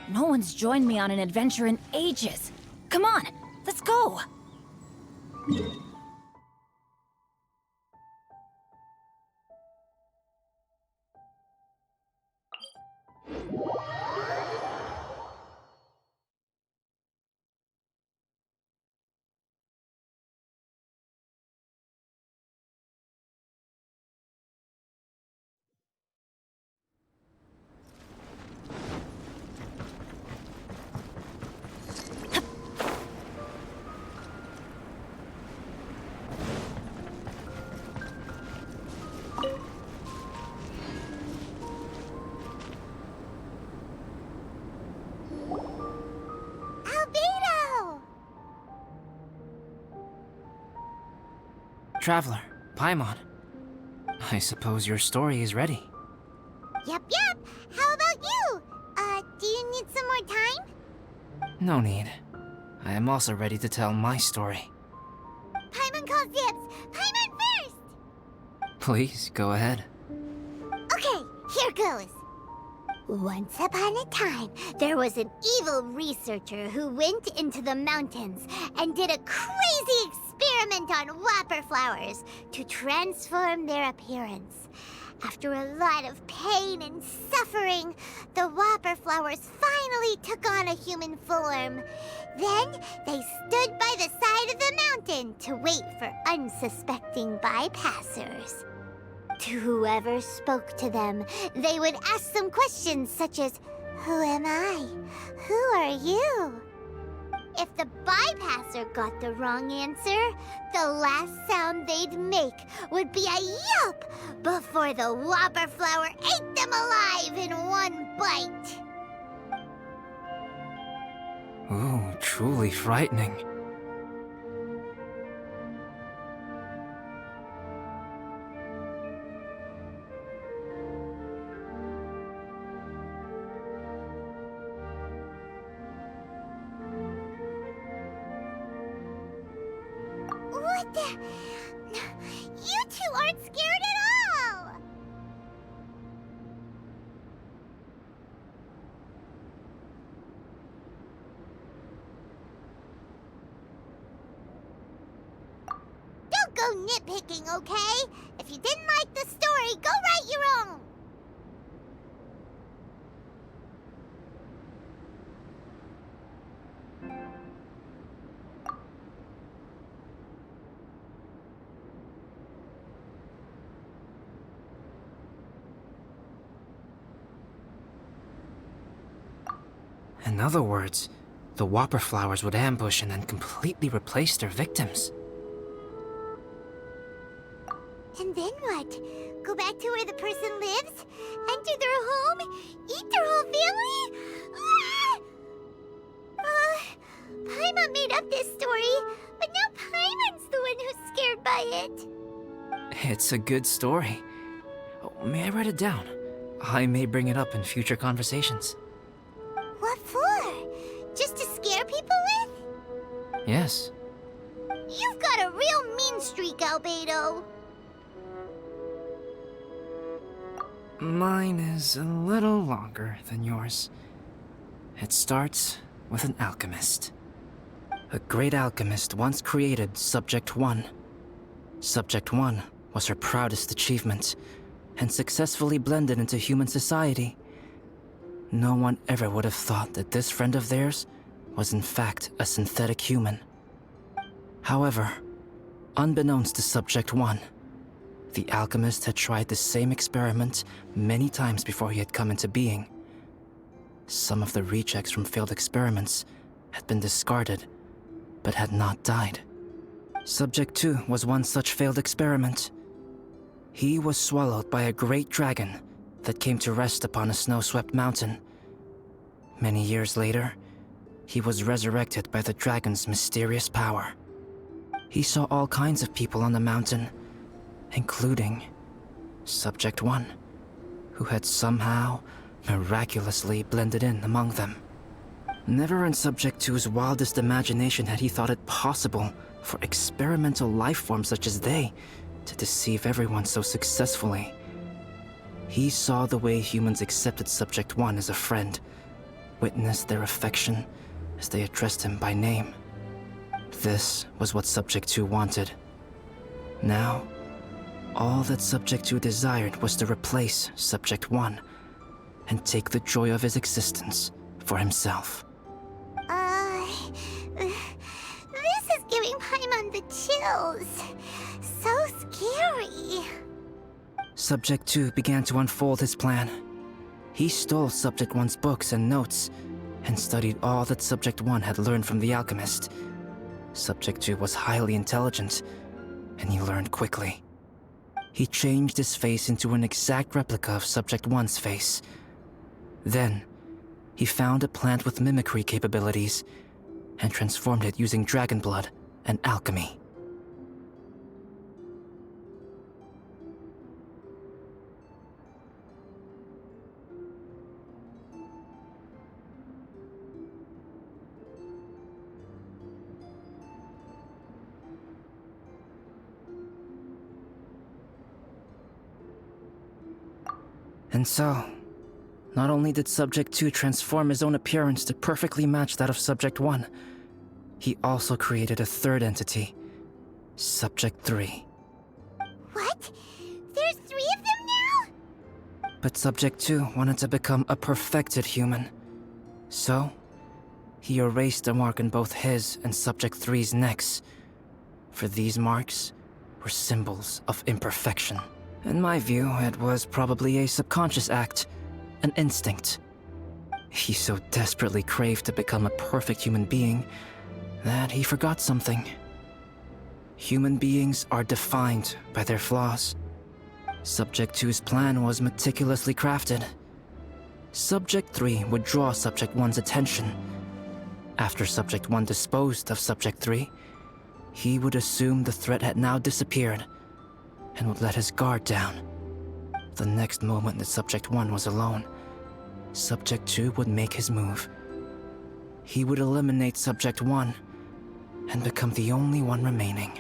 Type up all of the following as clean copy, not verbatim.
No one's joined me on an adventure in ages. Come on, let's go! Albedo! Traveler, Paimon. I suppose your story is ready. Yep. How about you? Do you need some more time? No need. I am also ready to tell my story. Paimon calls dibs! Paimon first! Please, go ahead. Okay, here goes. Once upon a time, there was an evil researcher who went into the mountains and did a crazy experiment on whopper flowers to transform their appearance. After a lot of pain and suffering, the whopper flowers finally took on a human form. Then they stood by the side of the mountain to wait for unsuspecting bypassers. To whoever spoke to them, they would ask some questions such as, "Who am I? Who are you?" If the bypasser got the wrong answer, the last sound they'd make would be a yelp before the whopper flower ate them alive in one bite. Ooh, truly frightening. What the? You two aren't scared at all! Don't go nitpicking, okay? If you didn't like the story, go write your own! In other words, the whopper flowers would ambush and then completely replace their victims. And then what? Go back to where the person lives? Enter their home? Eat their whole family? Paimon made up this story, but now Paimon's the one who's scared by it. It's a good story. Oh, may I write it down? I may bring it up in future conversations. What for? Just to scare people with? Yes. You've got a real mean streak, Albedo. Mine is a little longer than yours. It starts with an alchemist. A great alchemist once created Subject 1. Subject 1 was her proudest achievement, and successfully blended into human society. No one ever would have thought that this friend of theirs was in fact a synthetic human. However, unbeknownst to Subject 1, the alchemist had tried the same experiment many times before he had come into being. Some of the rejects from failed experiments had been discarded, but had not died. Subject 2 was one such failed experiment. He was swallowed by a great dragon that came to rest upon a snow-swept mountain. Many years later, he was resurrected by the dragon's mysterious power. He saw all kinds of people on the mountain, including Subject 1, who had somehow miraculously blended in among them. Never in Subject 2's wildest imagination had he thought it possible for experimental life forms such as they to deceive everyone so successfully. He saw the way humans accepted Subject 1 as a friend, witnessed their affection as they addressed him by name. This was what Subject 2 wanted. Now, all that Subject 2 desired was to replace Subject 1 and take the joy of his existence for himself. This is giving Paimon the chills. So scary. Subject 2 began to unfold his plan. He stole Subject 1's books and notes and studied all that Subject 1 had learned from the alchemist. Subject 2 was highly intelligent, and he learned quickly. He changed his face into an exact replica of Subject 1's face. Then, he found a plant with mimicry capabilities and transformed it using dragon blood and alchemy. And so, not only did Subject 2 transform his own appearance to perfectly match that of Subject 1, he also created a third entity, Subject 3. What? There's 3 of them now? But Subject 2 wanted to become a perfected human. So, he erased a mark on both his and Subject 3's necks. For these marks were symbols of imperfection. In my view, it was probably a subconscious act, an instinct. He so desperately craved to become a perfect human being that he forgot something. Human beings are defined by their flaws. Subject 2's plan was meticulously crafted. Subject 3 would draw Subject 1's attention. After Subject 1 disposed of Subject 3, he would assume the threat had now disappeared and would let his guard down. The next moment that Subject 1 was alone, Subject 2 would make his move. He would eliminate Subject 1 and become the only one remaining.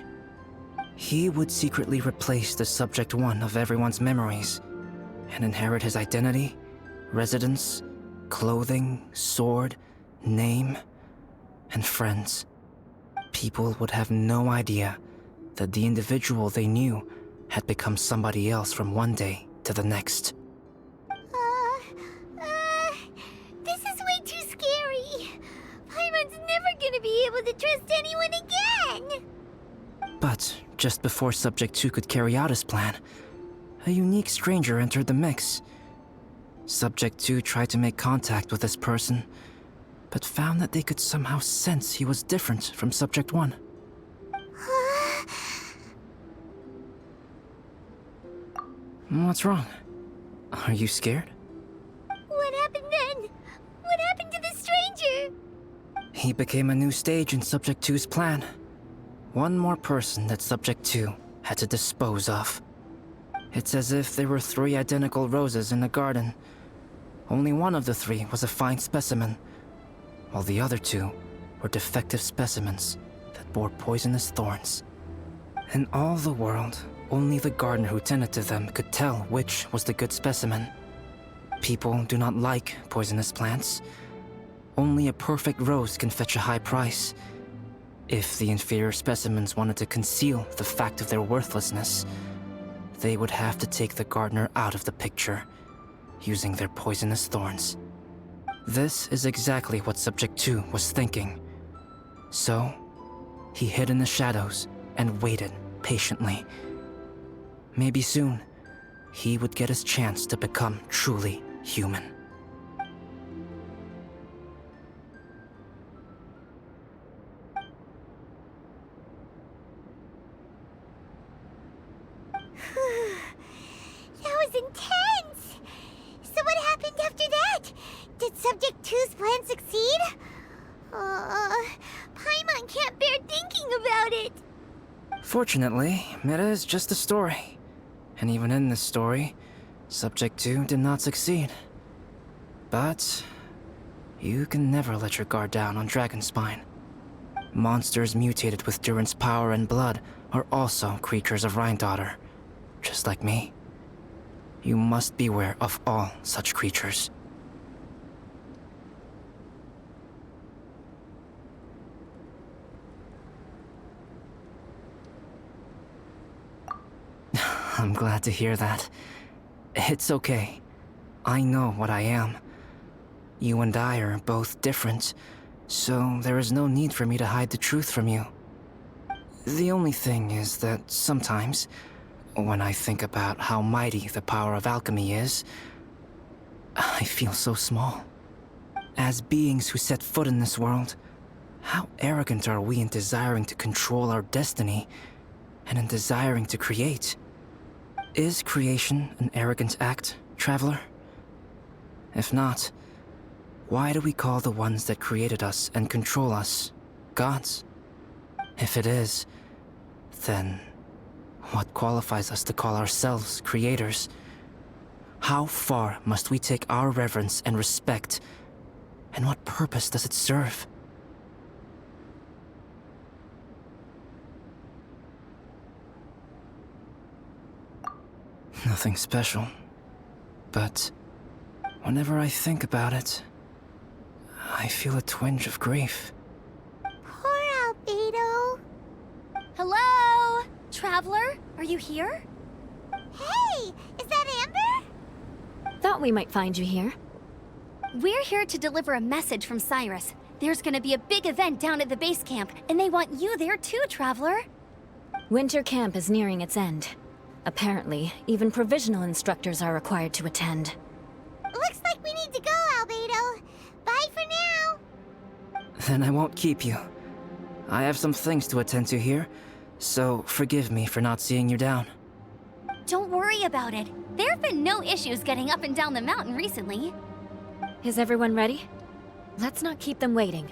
He would secretly replace the Subject 1 of everyone's memories and inherit his identity, residence, clothing, sword, name, and friends. People would have no idea that the individual they knew had become somebody else from one day to the next. This is way too scary. Paimon's never gonna be able to trust anyone again. But just before Subject 2 could carry out his plan, a unique stranger entered the mix. Subject 2 tried to make contact with this person, but found that they could somehow sense he was different from Subject 1. What's wrong? Are you scared? What happened then? What happened to the stranger? He became a new stage in Subject 2's plan. One more person that Subject 2 had to dispose of. It's as if there were 3 identical roses in a garden. Only one of the 3 was a fine specimen, while the other 2 were defective specimens that bore poisonous thorns. In all the world, only the gardener who tended to them could tell which was the good specimen. People do not like poisonous plants. Only a perfect rose can fetch a high price. If the inferior specimens wanted to conceal the fact of their worthlessness, they would have to take the gardener out of the picture, using their poisonous thorns. This is exactly what Subject 2 was thinking. So, he hid in the shadows and waited patiently. Maybe soon, he would get his chance to become truly human. That was intense! So what happened after that? Did Subject 2's plan succeed? Paimon can't bear thinking about it. Fortunately, it is just a story. And even in this story, Subject 2 did not succeed. But you can never let your guard down on Dragonspine. Monsters mutated with Durin's power and blood are also creatures of Rhine-Daughter, just like me. You must beware of all such creatures. I'm glad to hear that. It's okay. I know what I am. You and I are both different, so there is no need for me to hide the truth from you. The only thing is that sometimes, when I think about how mighty the power of alchemy is, I feel so small. As beings who set foot in this world, how arrogant are we in desiring to control our destiny, and in desiring to create? Is creation an arrogant act, traveler? If not, why do we call the ones that created us and control us gods? If it is, then what qualifies us to call ourselves creators? How far must we take our reverence and respect, and what purpose does it serve? Nothing special, but whenever I think about it, I feel a twinge of grief. Poor Albedo. Hello? Traveler, are you here? Hey, is that Amber? Thought we might find you here. We're here to deliver a message from Cyrus. There's gonna be a big event down at the base camp, and they want you there too, Traveler. Winter camp is nearing its end. Apparently, even provisional instructors are required to attend. Looks like we need to go, Albedo. Bye for now. Then I won't keep you. I have some things to attend to here, so forgive me for not seeing you down. Don't worry about it. There have been no issues getting up and down the mountain recently. Is everyone ready? Let's not keep them waiting.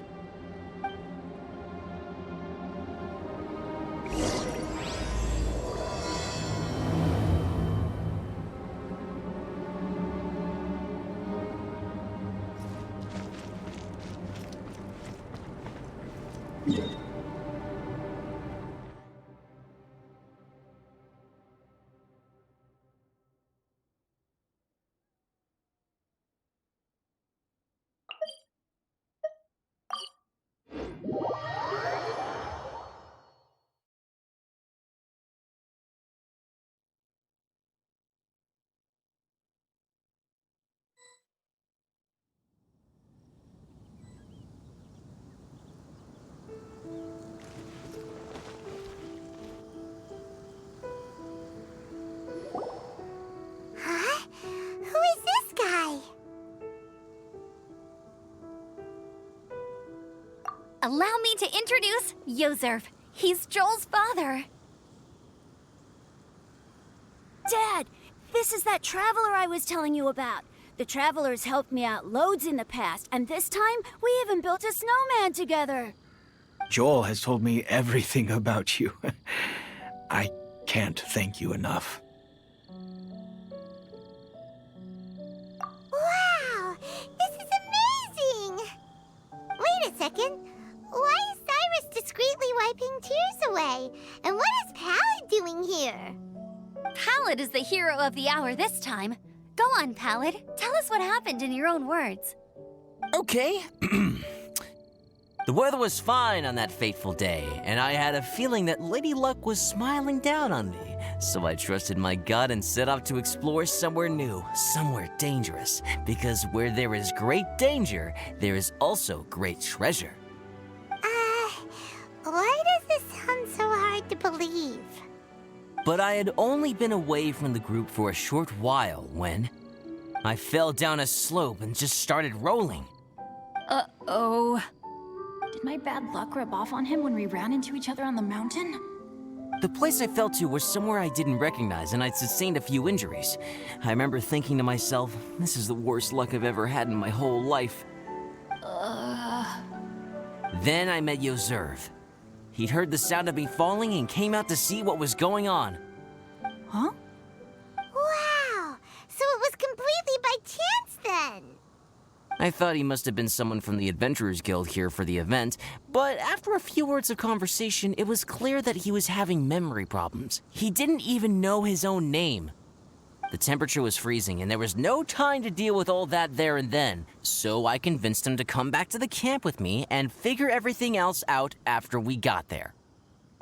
Huh? Who is this guy? Allow me to introduce Yozerf. He's Joel's father. Dad, this is that traveler I was telling you about. The traveler's helped me out loads in the past, and this time we even built a snowman together. Joel has told me everything about you. I can't thank you enough. Wow, this is amazing! Wait a second. Why is Cyrus discreetly wiping tears away? And what is Pallid doing here? Pallid is the hero of the hour this time. Go on, Pallid. Tell us what happened in your own words. Okay. The weather was fine on that fateful day, and I had a feeling that Lady Luck was smiling down on me. So I trusted my gut and set off to explore somewhere new, somewhere dangerous. Because where there is great danger, there is also great treasure. Why does this sound so hard to believe? But I had only been away from the group for a short while when I fell down a slope and just started rolling. Uh-oh. Did my bad luck rub off on him when we ran into each other on the mountain? The place I fell to was somewhere I didn't recognize, and I'd sustained a few injuries. I remember thinking to myself, this is the worst luck I've ever had in my whole life. Then I met Yozerf. He'd heard the sound of me falling and came out to see what was going on. Huh? Wow, so it was completely by chance then. I thought he must have been someone from the Adventurers Guild here for the event, but after a few words of conversation, it was clear that he was having memory problems. He didn't even know his own name. The temperature was freezing, and there was no time to deal with all that there and then, so I convinced him to come back to the camp with me and figure everything else out after we got there.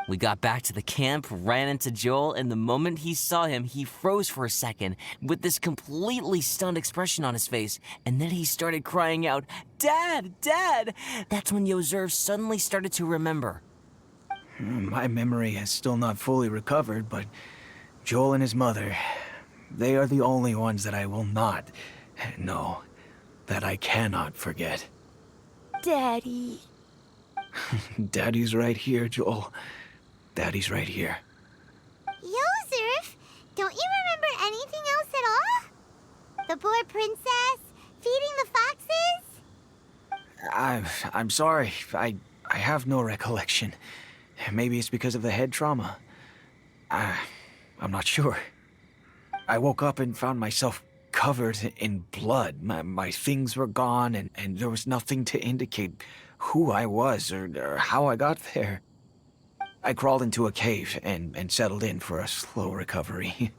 We got back to the camp, ran into Joel, and the moment he saw him, he froze for a second with this completely stunned expression on his face, and then he started crying out, "Dad! Dad!" That's when Yozerv suddenly started to remember. My memory has still not fully recovered, but Joel and his mother, they are the only ones that I will not, no, that I cannot forget. Daddy. Daddy's right here, Joel. Daddy's right here. Yozerf, don't you remember anything else at all? The poor princess, feeding the foxes? I'm sorry. I have no recollection. Maybe it's because of the head trauma. I'm not sure. I woke up and found myself covered in blood. My things were gone, and there was nothing to indicate who I was or how I got there. I crawled into a cave and settled in for a slow recovery.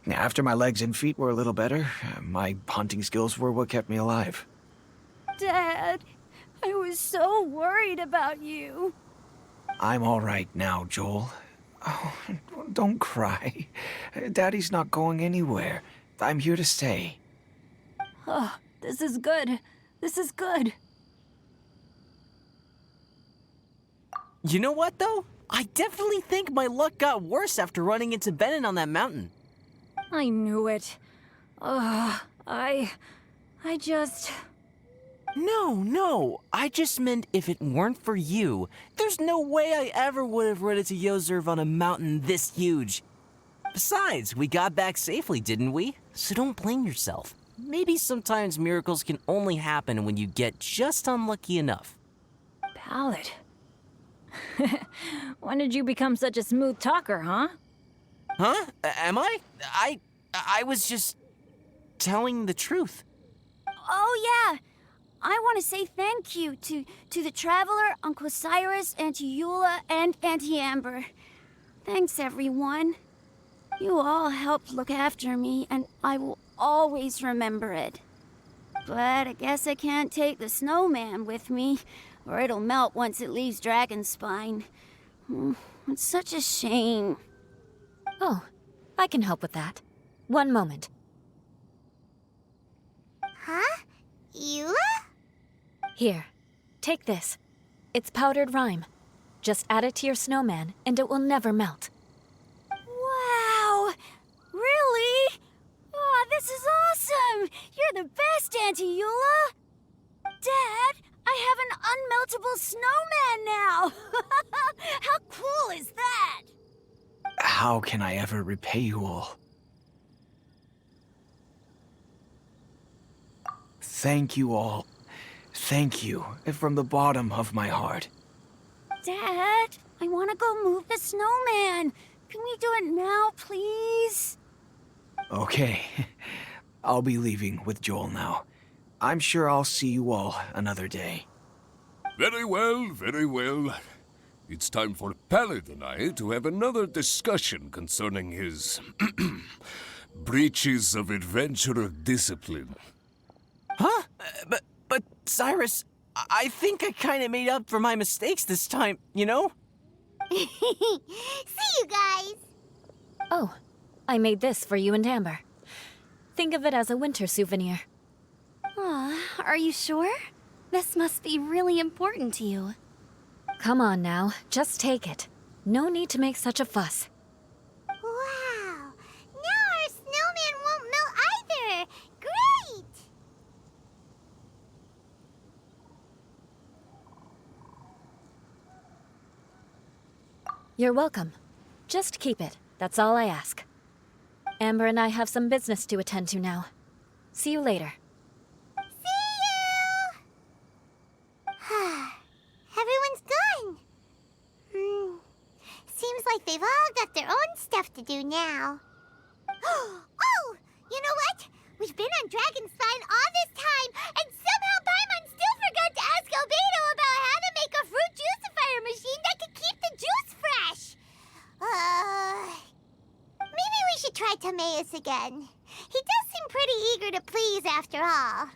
After my legs and feet were a little better, my hunting skills were what kept me alive. Dad, I was so worried about you. I'm all right now, Joel. Oh, don't cry. Daddy's not going anywhere. I'm here to stay. Oh, this is good. This is good. You know what, though? I definitely think my luck got worse after running into Benin on that mountain. I knew it. I just... No. I just meant if it weren't for you, there's no way I ever would have run into Yozerv on a mountain this huge. Besides, we got back safely, didn't we? So don't blame yourself. Maybe sometimes miracles can only happen when you get just unlucky enough. Ballad. When did you become such a smooth talker, huh? Huh? Am I? I was just telling the truth. Oh, yeah. I want to say thank you to the Traveler, Uncle Cyrus, Auntie Eula, and Auntie Amber. Thanks, everyone. You all helped look after me, and I will always remember it. But I guess I can't take the snowman with me, or it'll melt once it leaves Dragonspine. It's such a shame. Oh, I can help with that. One moment. Huh? Eula? Here, take this. It's powdered rime. Just add it to your snowman, and it will never melt. Wow! Really? Oh, this is awesome! You're the best, Auntie Eula! Dad, I have an unmeltable snowman now! How cool is that? How can I ever repay you all? Thank you all. Thank you from the bottom of my heart. Dad, I want to go move the snowman. Can we do it now, please? Okay. I'll be leaving with Joel now. I'm sure I'll see you all another day. Very well, very well. It's time for Pallid and I to have another discussion concerning his breaches of adventurer discipline. Huh? But Cyrus, I think I kind of made up for my mistakes this time, you know? See you guys! Oh, I made this for you and Amber. Think of it as a winter souvenir. Aw, are you sure? This must be really important to you. Come on now, just take it. No need to make such a fuss. Wow! Now our snowman won't melt either! Great! You're welcome. Just keep it. That's all I ask. Amber and I have some business to attend to now. See you later. See you! Everyone's gone. Seems like they've all got their own stuff to do now. Oh! You know what? We've been on Dragonspine all this time, and somehow Paimon still forgot to ask Albedo about how to make a fruit juicifier machine that can keep the juice fresh. Maybe we should try Timaeus again. He does seem pretty eager to please after all.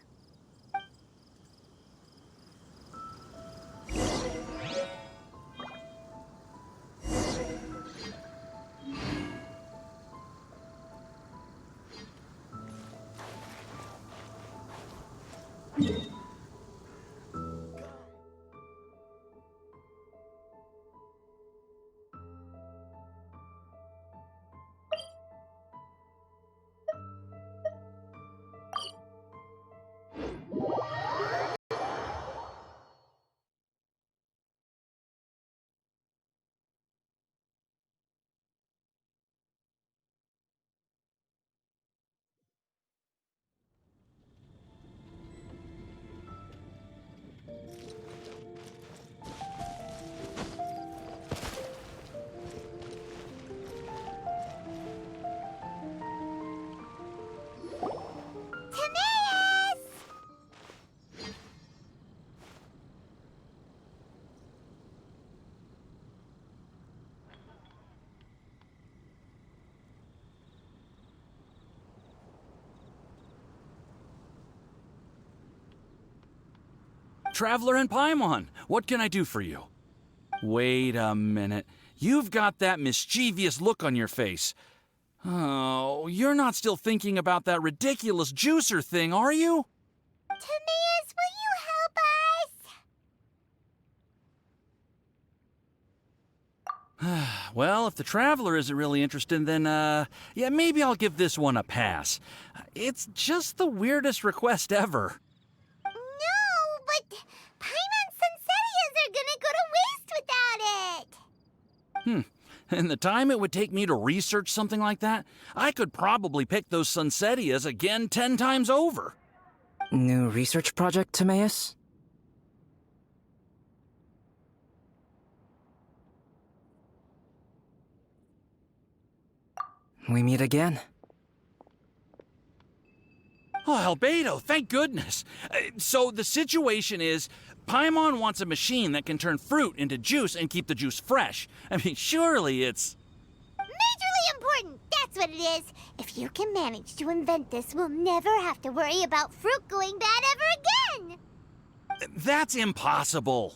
Traveler and Paimon, what can I do for you? Wait a minute. You've got that mischievous look on your face. Oh, you're not still thinking about that ridiculous juicer thing, are you? Timaeus, will you help us? Well, if the Traveler isn't really interested, then, yeah, maybe I'll give this one a pass. It's just the weirdest request ever. No, but Paimon's Sunsettias are gonna go to waste without it. And the time it would take me to research something like that, I could probably pick those Sunsettias again 10 times over. New research project, Timaeus? We meet again. Oh, Albedo, thank goodness. So the situation is, Paimon wants a machine that can turn fruit into juice and keep the juice fresh. I mean, surely it's... Majorly important, that's what it is. If you can manage to invent this, we'll never have to worry about fruit going bad ever again. That's impossible.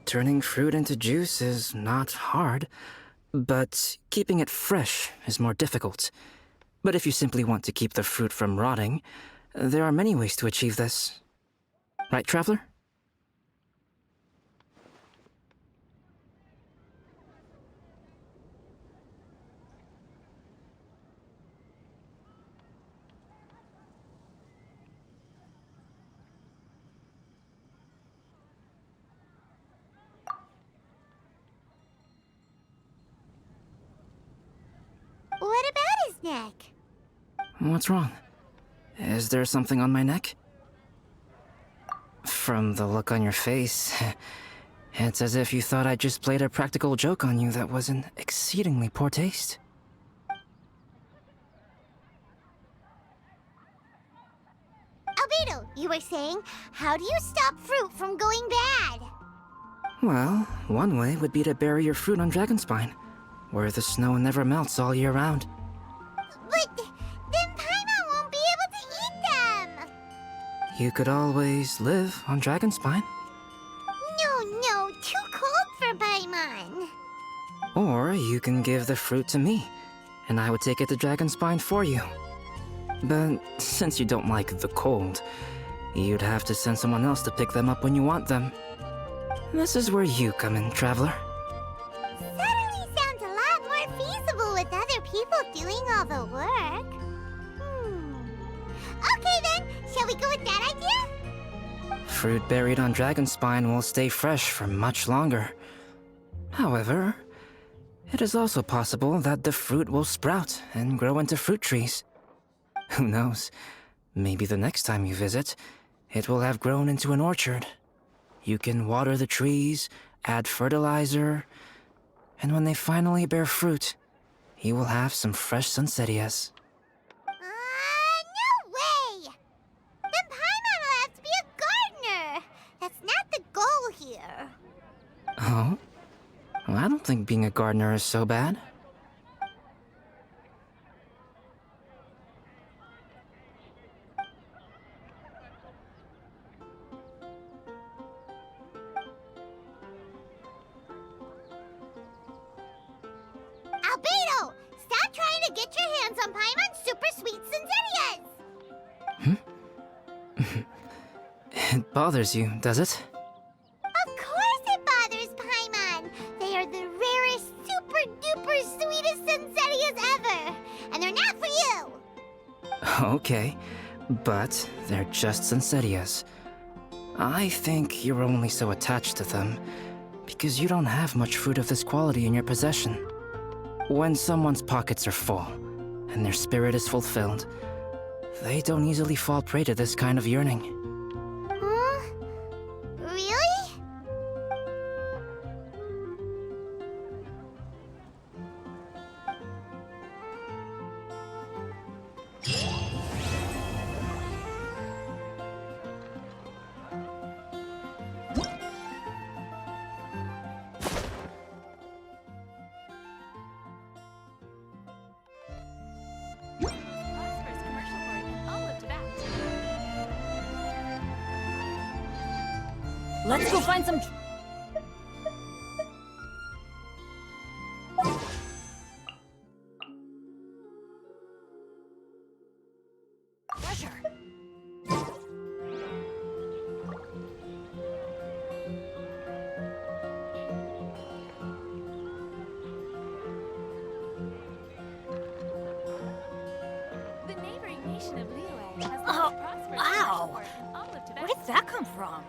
Turning fruit into juice is not hard, but keeping it fresh is more difficult. But if you simply want to keep the fruit from rotting, there are many ways to achieve this. Right, Traveler? What about his neck? What's wrong? Is there something on my neck? From the look on your face, it's as if you thought I just played a practical joke on you that was in exceedingly poor taste. Albedo, you were saying, how do you stop fruit from going bad? Well, one way would be to bury your fruit on Dragonspine, where the snow never melts all year round. But then Paimon won't be able to eat them! You could always live on Dragonspine. No, too cold for Paimon. Or you can give the fruit to me, and I would take it to Dragonspine for you. But since you don't like the cold, you'd have to send someone else to pick them up when you want them. This is where you come in, Traveler. Suddenly sounds a lot more feasible with other people doing all the work. Okay then, shall we go with that idea? Fruit buried on Dragonspine will stay fresh for much longer. However, it is also possible that the fruit will sprout and grow into fruit trees. Who knows? Maybe the next time you visit, it will have grown into an orchard. You can water the trees, add fertilizer, and when they finally bear fruit, you will have some fresh Sunsettias. No way! Then Paimon will have to be a gardener. That's not the goal here. Oh? Well, I don't think being a gardener is so bad. Albedo! Stop trying to get your hands on Paimon's super sweet Sunsettias! It bothers you, does it? Of course it bothers Paimon! They are the rarest, super duper sweetest Sunsettias ever! And they're not for you! Okay, but they're just Sunsettias. I think you're only so attached to them because you don't have much fruit of this quality in your possession. When someone's pockets are full and their spirit is fulfilled, they don't easily fall prey to this kind of yearning. Huh? Really? Let's go find some... treasure. The neighboring nation of Liyue has Oh, wow! Where did that come from?